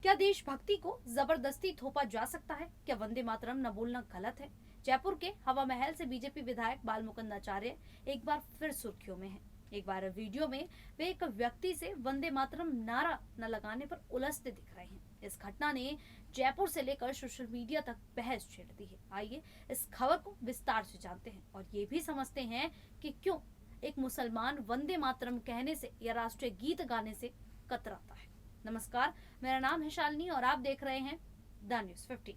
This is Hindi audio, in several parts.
क्या देशभक्ति को जबरदस्ती थोपा जा सकता है? क्या वंदे मातरम न बोलना गलत है? जयपुर के हवा महल से बीजेपी विधायक बाल मुकुंद आचार्य एक बार फिर सुर्खियों में हैं। एक बार वीडियो में वे एक व्यक्ति से वंदे मातरम नारा न लगाने पर उलझते दिख रहे हैं। इस घटना ने जयपुर से लेकर सोशल मीडिया तक बहस छेड़ दी है। आइए इस खबर को विस्तार से जानते हैं और ये भी समझते हैं कि क्यों एक मुसलमान वंदे मातरम कहने से या राष्ट्रीय गीत गाने से कतराता है। नमस्कार, मेरा नाम है शालिनी और आप देख रहे हैं द न्यूज 50।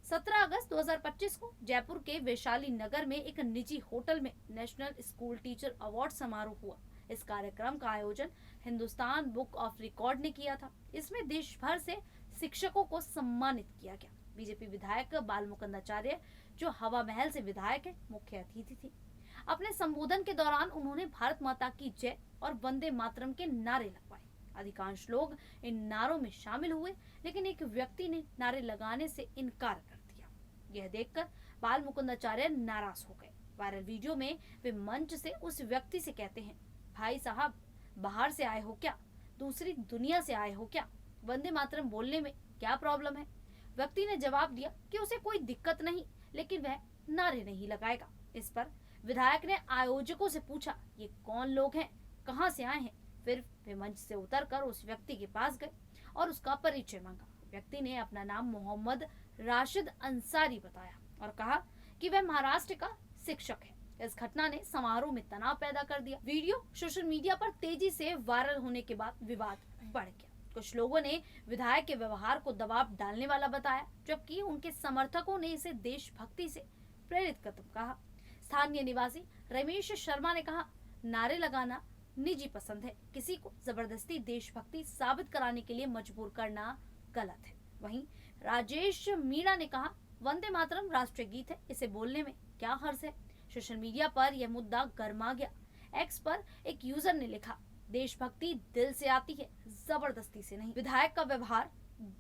17 अगस्त 2025 को जयपुर के वैशाली नगर में एक निजी होटल में नेशनल स्कूल टीचर अवार्ड समारोह हुआ। इस कार्यक्रम का आयोजन हिंदुस्तान बुक ऑफ रिकॉर्ड ने किया था। इसमें देश भर से शिक्षकों को सम्मानित किया गया। बीजेपी विधायक बाल मुकुंद आचार्य, जो हवा महल से विधायक है, मुख्य अतिथि थी। अपने संबोधन के दौरान उन्होंने भारत माता की जय और वंदे मातरम के नारे लगवाए। अधिकांश लोग इन नारों में शामिल हुए, लेकिन एक व्यक्ति ने नारे लगाने से इनकार कर दिया। यह देखकर बाल मुकुंद आचार्य नाराज हो गए। वायरल वीडियो में वे मंच से उस व्यक्ति से कहते हैं, भाई साहब, बाहर से आए हो क्या? दूसरी दुनिया से आए हो क्या? वंदे मातरम बोलने में क्या प्रॉब्लम है? व्यक्ति ने जवाब दिया कि उसे कोई दिक्कत नहीं, लेकिन वह नारे नहीं लगाएगा। इस पर विधायक ने आयोजकों से पूछा, ये कौन लोग हैं, कहाँ से आए हैं? फिर वे मंच से उतरकर उस व्यक्ति के पास गए और उसका परिचय मांगा। व्यक्ति ने अपना नाम मोहम्मद राशिद अंसारी बताया और कहा कि वह महाराष्ट्र का शिक्षक है। इस घटना ने समारोह में तनाव पैदा कर दिया। वीडियो सोशल मीडिया पर तेजी से वायरल होने के बाद विवाद बढ़ गया। कुछ लोगों ने विधायक के व्यवहार को दबाव डालने वाला बताया, जबकि उनके समर्थकों ने इसे देशभक्ति से प्रेरित कदम कहा। स्थानीय निवासी रमेश शर्मा ने कहा, नारे लगाना निजी पसंद है, किसी को जबरदस्ती देशभक्ति साबित कराने के लिए मजबूर करना गलत है। वहीं राजेश मीणा ने कहा, वंदे मातरम राष्ट्रीय गीत है, इसे बोलने में क्या हर्ज है? सोशल मीडिया पर यह मुद्दा गर्मा गया। एक्स पर एक यूजर ने लिखा, देशभक्ति दिल से आती है, जबरदस्ती से नहीं। विधायक का व्यवहार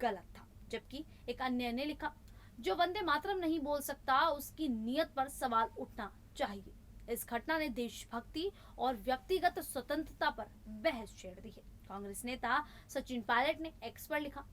गलत था। जबकि एक अन्य ने लिखा, जो वंदे मातरम नहीं बोल सकता, उसकी नीयत पर सवाल उठना चाहिए। इस घटना ने देशभक्ति और व्यक्तिगत स्वतंत्रता पर बहस छेड़ दी है। कांग्रेस नेता सचिन पायलट ने एक्स पर लिखा,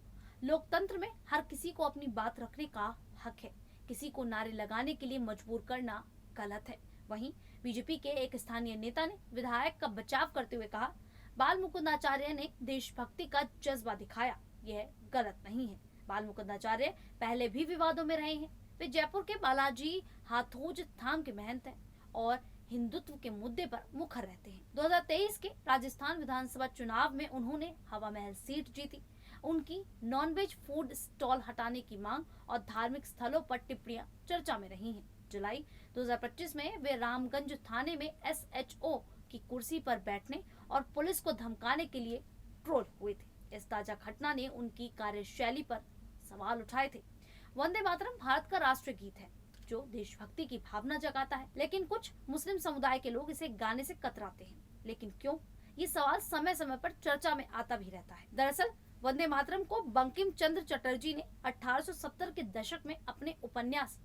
लोकतंत्र में हर किसी को अपनी बात रखने का हक है, किसी को नारे लगाने के लिए मजबूर करना गलत है। वहीं बीजेपी के एक स्थानीय नेता ने विधायक का बचाव करते हुए कहा, बाल मुकुंद आचार्य ने देशभक्ति का जज्बा दिखाया, यह गलत नहीं है। बाल मुकुंद आचार्य पहले भी विवादों में रहे हैं। वे जयपुर के बालाजी हाथोज धाम के महंत हैं और हिंदुत्व के मुद्दे पर मुखर रहते हैं। 2023 के राजस्थान विधानसभा चुनाव में उन्होंने हवा महल सीट जीती। उनकी नॉनवेज फूड स्टॉल हटाने की मांग और धार्मिक स्थलों पर टिप्पणियां चर्चा में रही हैं। जुलाई 2025 में वे रामगंज थाने में SHO की कुर्सी पर बैठने और पुलिस को धमकाने के लिए ट्रोल हुए थे। इस ताजा घटना ने उनकी कार्यशैली पर सवाल उठाए थे। वंदे मातरम भारत का राष्ट्रीय गीत है, जो देशभक्ति की भावना जगाता है, लेकिन कुछ मुस्लिम समुदाय के लोग इसे गाने से कतराते हैं। लेकिन क्यों? ये सवाल समय समय पर चर्चा में आता भी रहता है। दरअसल वंदे मातरम को बंकिम चंद्र चटर्जी ने 1870 के दशक में अपने उपन्यास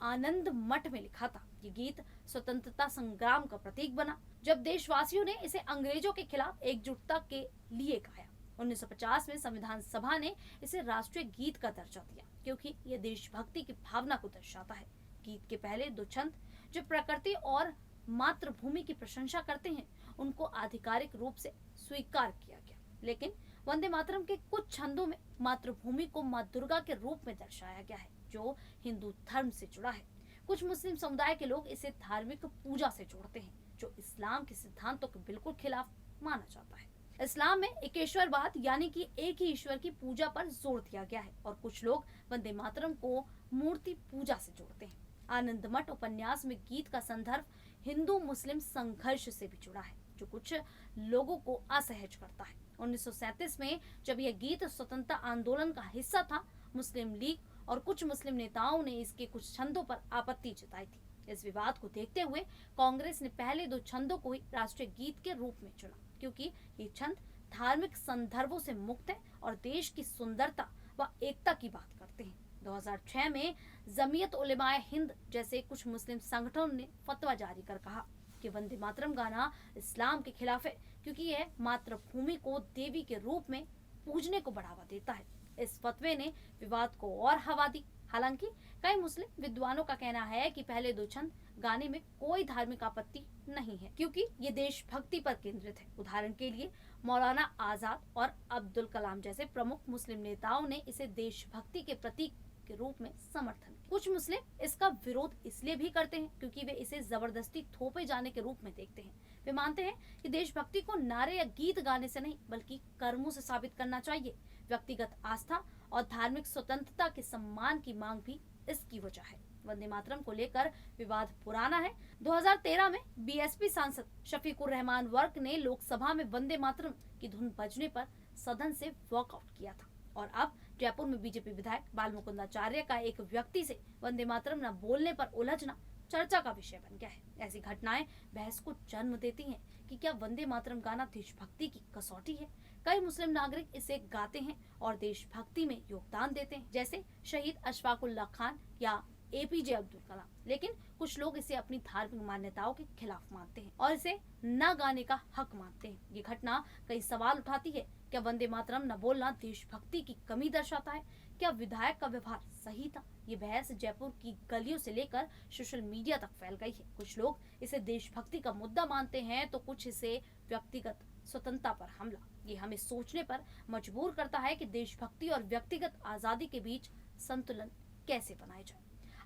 आनंद मठ में लिखा था। ये गीत स्वतंत्रता संग्राम का प्रतीक बना, जब देशवासियों ने इसे अंग्रेजों के खिलाफ एकजुटता के लिए गाया। 1950 में संविधान सभा ने इसे राष्ट्रीय गीत का दर्जा दिया, क्योंकि यह देशभक्ति की भावना को दर्शाता है। गीत के पहले दो छंद, जो प्रकृति और मातृभूमि की प्रशंसा करते हैं, उनको आधिकारिक रूप से स्वीकार किया गया। लेकिन वंदे मातरम के कुछ छंदों में मातृभूमि को मां दुर्गा के रूप में दर्शाया गया है, जो हिंदू धर्म से जुड़ा है। कुछ मुस्लिम समुदाय के लोग इसे धार्मिक पूजा से जोड़ते हैं, जो इस्लाम के सिद्धांतों के बिल्कुल खिलाफ माना जाता है। इस्लाम में एकेश्वरवाद यानी कि एक ही ईश्वर की पूजा पर जोर दिया गया है और कुछ लोग वंदे मातरम को मूर्ति पूजा से जोड़ते हैं। आनंद मठ उपन्यास में गीत का संदर्भ हिंदू मुस्लिम संघर्ष से भी जुड़ा है, जो कुछ लोगों को असहज करता है। 1937 में जब यह गीत स्वतंत्रता आंदोलन का हिस्सा था, मुस्लिम लीग और कुछ मुस्लिम नेताओं ने इसके कुछ छंदों पर आपत्ति जताई थी। इस विवाद को देखते हुए कांग्रेस ने पहले दो छंदों को ही राष्ट्रीय गीत के रूप में चुना, क्योंकि ये छंद धार्मिक संदर्भों से मुक्त है और देश की सुंदरता व एकता की बात करते हैं। 2006 में जमीयत उलेमाए हिंद जैसे कुछ मुस्लिम संगठनों ने फतवा जारी कर कहा कि वंदे मातरम गाना इस्लाम के खिलाफ है, क्योंकि यह मातृभूमि को देवी के रूप में पूजने को बढ़ावा देता है। इस फतवे ने विवाद को और हवा दी। हालांकि कई मुस्लिम विद्वानों का कहना है कि पहले दो छंद गाने में कोई धार्मिक आपत्ति नहीं है, क्योंकि ये देशभक्ति पर केंद्रित है। उदाहरण के लिए मौलाना आजाद और अब्दुल कलाम जैसे प्रमुख मुस्लिम नेताओं ने इसे देशभक्ति के प्रतीक के रूप में समर्थन किया। कुछ मुस्लिम इसका विरोध इसलिए भी करते हैं क्योंकि वे इसे जबरदस्ती थोपे जाने के रूप में देखते हैं। वे मानते हैं कि देशभक्ति को नारे या गीत गाने से नहीं बल्कि कर्मों से साबित करना चाहिए। व्यक्तिगत आस्था और धार्मिक स्वतंत्रता के सम्मान की मांग भी इसकी वजह है। वंदे मातरम को लेकर विवाद पुराना है। 2013 में बीएसपी सांसद शफीकुर रहमान वर्क ने लोकसभा में वंदे मातरम की धुन बजने पर सदन से वॉकआउट किया था और अब जयपुर में बीजेपी विधायक बालमुकुंदाचार्य का एक व्यक्ति से वंदे मातरम न बोलने पर उलझना चर्चा का विषय बन गया है। ऐसी घटनाएं बहस को जन्म देती हैं कि क्या वंदे मातरम गाना देशभक्ति की कसौटी है। कई मुस्लिम नागरिक इसे गाते हैं और देशभक्ति में योगदान देते हैं, जैसे शहीद अशफाकुल्लाह खान या एपीजे अब्दुल कलाम, लेकिन कुछ लोग इसे अपनी धार्मिक मान्यताओं के खिलाफ मानते हैं और इसे न गाने का हक मानते हैं। ये घटना कई सवाल उठाती है। क्या वंदे मातरम न बोलना देशभक्ति की कमी दर्शाता है? क्या विधायक का व्यवहार सही था? ये बहस जयपुर की गलियों से लेकर सोशल मीडिया तक फैल गई है। कुछ लोग इसे देशभक्ति का मुद्दा मानते हैं तो कुछ इसे व्यक्तिगत स्वतंत्रता पर हमला। ये हमें सोचने पर मजबूर करता है कि देशभक्ति और व्यक्तिगत आजादी के बीच संतुलन कैसे बनाया जाए।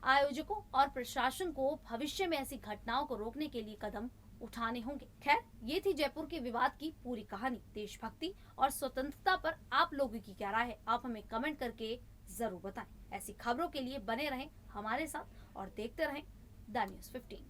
आयोजकों और प्रशासन को भविष्य में ऐसी घटनाओं को रोकने के लिए कदम उठाने होंगे। खैर, ये थी जयपुर के विवाद की पूरी कहानी। देशभक्ति और स्वतंत्रता पर आप लोगों की क्या राय है? आप हमें कमेंट करके जरूर बताएं। ऐसी खबरों के लिए बने रहें हमारे साथ और देखते रहें द न्यूज़ 15।